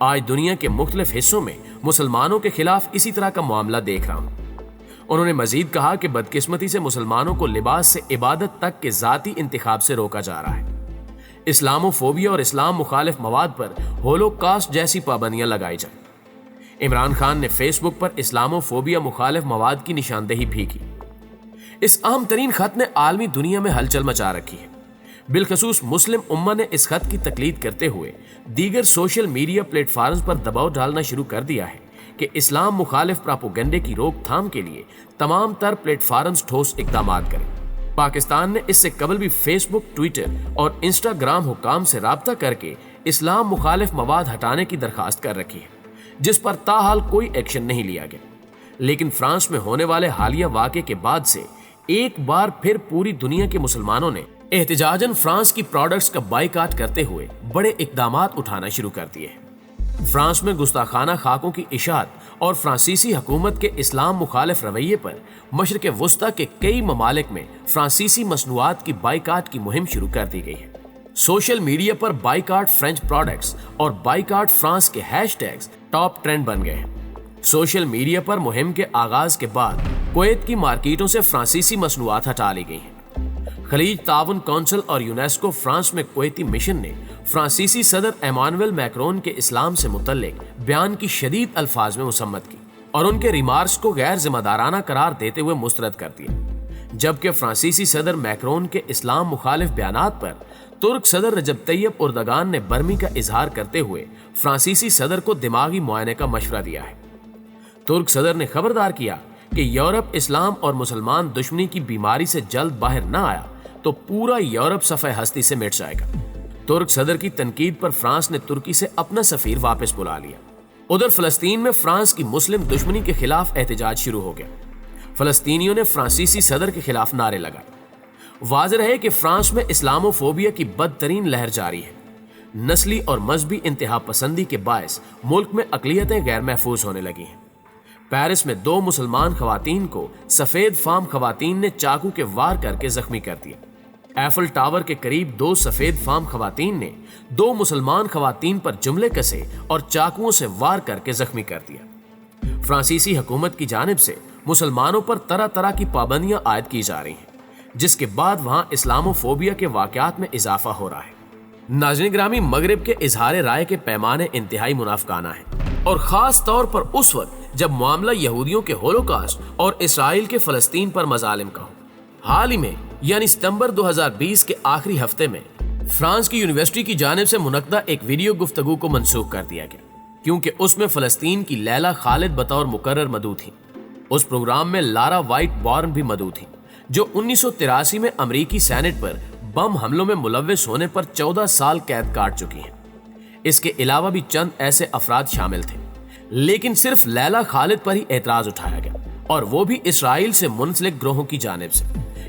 آج دنیا کے مختلف حصوں میں مسلمانوں کے خلاف اسی طرح کا معاملہ دیکھ رہا ہوں۔ انہوں نے مزید کہا کہ بدقسمتی سے مسلمانوں کو لباس سے عبادت تک کے ذاتی انتخاب سے روکا جا رہا ہے۔ اسلامو فوبیا اور اسلام مخالف مواد پر ہولوکاسٹ جیسی پابندیاں لگائی جائیں۔ عمران خان نے فیس بک پر اسلامو فوبیا مخالف مواد کی نشاندہی بھی کی۔ اس اہم ترین خط نے عالمی دنیا میں ہلچل مچا رکھی ہے۔ بالخصوص مسلم امہ نے اس خط کی تقلید کرتے ہوئے دیگر سوشل میڈیا پلیٹ فارمز پر دباؤ ڈالنا شروع کر دیا ہے کہ اسلام مخالف پراپوگنڈے کی روک تھام کے لیے تمام تر پلیٹ فارمز ٹھوس اقدامات کریں۔ پاکستان نے اس سے قبل بھی فیس بک، ٹویٹر اور انسٹاگرام حکام سے رابطہ کر کے اسلام مخالف مواد ہٹانے کی درخواست کر رکھی ہے، جس پر تاحال کوئی ایکشن نہیں لیا گیا۔ لیکن فرانس میں ہونے والے حالیہ واقعے کے بعد سے ایک بار پھر پوری دنیا کے مسلمانوں نے احتجاجاً فرانس کی پروڈکٹس کا بائیکاٹ کرتے ہوئے بڑے اقدامات اٹھانا شروع کر دیے ہیں۔ فرانس میں گستاخانہ خاکوں کی اشاعت اور فرانسیسی حکومت کے اسلام مخالف رویے پر مشرق وسطیٰ کے کئی ممالک میں فرانسیسی مصنوعات کی بائیکاٹ کی مہم شروع کر دی گئی ہے۔ سوشل میڈیا پر بائیکاٹ فرینچ پروڈکٹس اور بائیکاٹ فرانس کے ہیش ٹیگز ٹاپ ٹرینڈ بن گئے ہیں۔ سوشل میڈیا پر مہم کے آغاز کے بعد کویت کی مارکیٹوں سے فرانسیسی مصنوعات ہٹا لی گئی ہیں۔ خلیج تعاون کونسل اور یونیسکو فرانس میں کویتی مشن نے فرانسیسی صدر ایمانویل میکرون کے اسلام سے متعلق بیان کی شدید الفاظ میں مذمت کی اور ان کے ریمارکس کو غیر ذمہ دارانہ قرار دیتے ہوئے مسترد کر دیا، جبکہ فرانسیسی صدر میکرون کے اسلام مخالف بیانات پر ترک صدر رجب طیب اردگان نے برمی کا اظہار کرتے ہوئے فرانسیسی صدر کو دماغی معائنے کا مشورہ دیا ہے۔ ترک صدر نے خبردار کیا کہ یورپ اسلام اور مسلمان دشمنی کی بیماری سے جلد باہر نہ آیا تو پورا یورپ صفحہ ہستی سے مٹ جائے گا۔ ترک صدر کی تنقید پر فرانس نے ترکی سے اپنا سفیر واپس بلا لیا۔ ادھر فلسطین میں فرانس کی مسلم دشمنی کے خلاف احتجاج شروع ہو گیا۔ فلسطینیوں نے فرانسیسی صدر کے خلاف نعرے لگائے۔ واضح ہے کہ فرانس میں اسلامو فوبیا کی بدترین لہر جاری ہے۔ نسلی اور مذہبی انتہا پسندی کے باعث ملک میں اقلیتیں غیر محفوظ ہونے لگی ہیں۔ پیرس میں 2 مسلمان خواتین کو سفید فام خواتین نے چاقو کے وار کر کے زخمی کر دیا۔ ایفل ٹاور کے قریب 2 سفید فام خواتین نے 2 مسلمان خواتین پر جملے کسے اور چاقوؤں سے وار کر کے زخمی کر دیا۔ فرانسیسی حکومت کی جانب سے مسلمانوں پر طرح طرح کی پابندیاں عائد کی جا رہی ہیں، جس کے بعد وہاں اسلامو فوبیا کے واقعات میں اضافہ ہو رہا ہے۔ ناظرین گرامی، مغرب کے اظہار رائے کے پیمانے انتہائی منافقانہ ہیں، اور خاص طور پر اس وقت جب معاملہ یہودیوں کے ہولوکاسٹ اور اسرائیل کے فلسطین پر مظالم کا ہو۔ حال ہی میں یعنی ستمبر 2020 کے آخری ہفتے میں فرانس کی یونیورسٹی کی جانب سے منعقدہ ایک ویڈیو گفتگو کو منسوخ کر دیا گیا، کیونکہ اس میں فلسطین کی لیلا خالد بطور مقرر مدعو تھی۔ اس پروگرام میں لارا وائٹ بارن بھی مدعو تھی، جو 1983 میں امریکی سینٹ پر بم حملوں میں ملوث ہونے پر 14 سال قید کاٹ چکی ہیں۔ اس کے علاوہ بھی چند ایسے افراد شامل تھے، لیکن صرف لیلا خالد پر ہی اعتراض اٹھایا گیا، اور وہ بھی اسرائیل سے منسلک گروہوں کی جانب سے،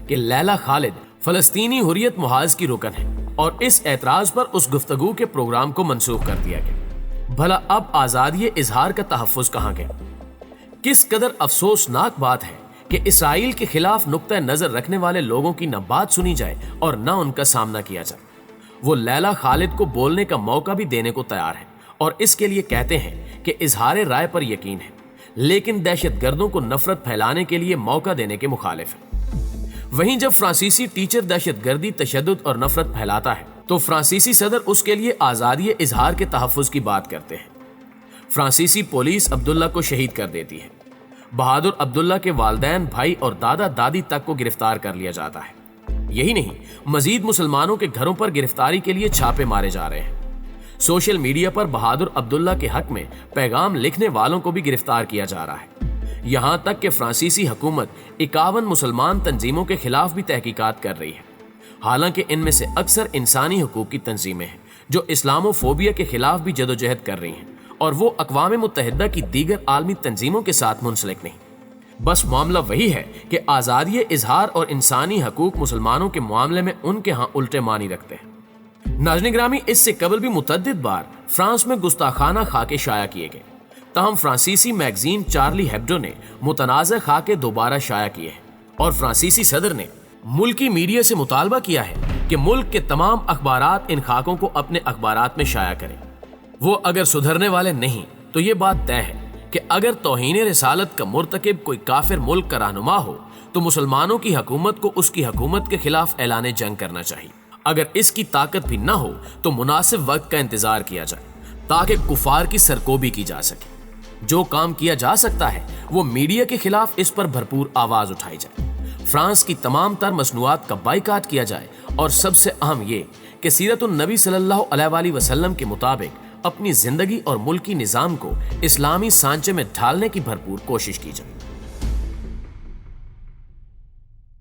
کہ لیلا خالد فلسطینی حریت محاذ کی رکن ہے، اور اس اعتراض پر اس گفتگو کے پروگرام کو منسوخ کر دیا گیا۔ بھلا اب آزادی اظہار کا تحفظ کہاں گیا؟ کس قدر افسوسناک بات ہے کہ اسرائیل کے خلاف نقطہ نظر رکھنے والے لوگوں کی نہ بات سنی جائے اور نہ ان کا سامنا کیا جائے۔ وہ لیلا خالد کو بولنے کا موقع بھی دینے کو تیار ہے، اور اس کے لیے کہتے ہیں کہ اظہار رائے پر یقین ہے، لیکن دہشت گردوں کو نفرت پھیلانے کے لیے موقع دینے کے مخالف ہے۔ وہیں جب فرانسیسی ٹیچر دہشت گردی، تشدد اور نفرت پھیلاتا ہے تو فرانسیسی صدر اس کے لیے آزادی اظہار کے تحفظ کی بات کرتے ہیں۔ فرانسیسی پولیس عبداللہ کو شہید کر دیتی ہے۔ بہادر عبداللہ کے والدین، بھائی اور دادا دادی تک کو گرفتار کر لیا جاتا ہے۔ یہی نہیں، مزید مسلمانوں کے گھروں پر گرفتاری کے لیے چھاپے مارے جا رہے ہیں۔ سوشل میڈیا پر بہادر عبداللہ کے حق میں پیغام لکھنے والوں کو بھی گرفتار کیا جا رہا ہے۔ یہاں تک کہ فرانسیسی حکومت 51 مسلمان تنظیموں کے خلاف بھی تحقیقات کر رہی ہے، حالانکہ ان میں سے اکثر انسانی حقوق کی تنظیمیں ہیں جو اسلامو فوبیا کے خلاف بھی جدوجہد کر رہی ہیں، اور وہ اقوام متحدہ کی دیگر عالمی تنظیموں کے ساتھ منسلک نہیں۔ بس معاملہ وہی ہے کہ آزادی اظہار اور انسانی حقوق مسلمانوں کے معاملے میں ان کے ہاں الٹے معنی رکھتے ہیں۔ ناظرین گرامی، اس سے قبل بھی متعدد بار فرانس میں گستاخانہ خاکے شائع کیے گئے، تاہم فرانسیسی میگزین چارلی ہیبڈو نے متنازع خاکے دوبارہ شائع کیے ہیں، اور فرانسیسی صدر نے ملکی میڈیا سے مطالبہ کیا ہے کہ ملک کے تمام اخبارات ان خاکوں کو اپنے اخبارات میں شائع کریں۔ وہ اگر سدھرنے والے نہیں تو یہ بات طے ہے کہ اگر توہین رسالت کا مرتکب کوئی کافر ملک کا رہنما ہو تو مسلمانوں کی حکومت کو اس کی حکومت کے خلاف اعلان جنگ کرنا چاہیے۔ اگر اس کی طاقت بھی نہ ہو تو مناسب وقت کا انتظار کیا جائے تاکہ کفار کی سرکوبی کی جا سکے۔ جو کام کیا جا سکتا ہے وہ میڈیا کے خلاف اس پر بھرپور آواز اٹھائی جائے، فرانس کی تمام تر مصنوعات کا بائیکاٹ کیا جائے، اور سب سے اہم یہ کہ سیرت النبی صلی اللہ علیہ وآلہ وسلم کے مطابق اپنی زندگی اور ملکی نظام کو اسلامی سانچے میں ڈھالنے کی بھرپور کوشش کی جائے۔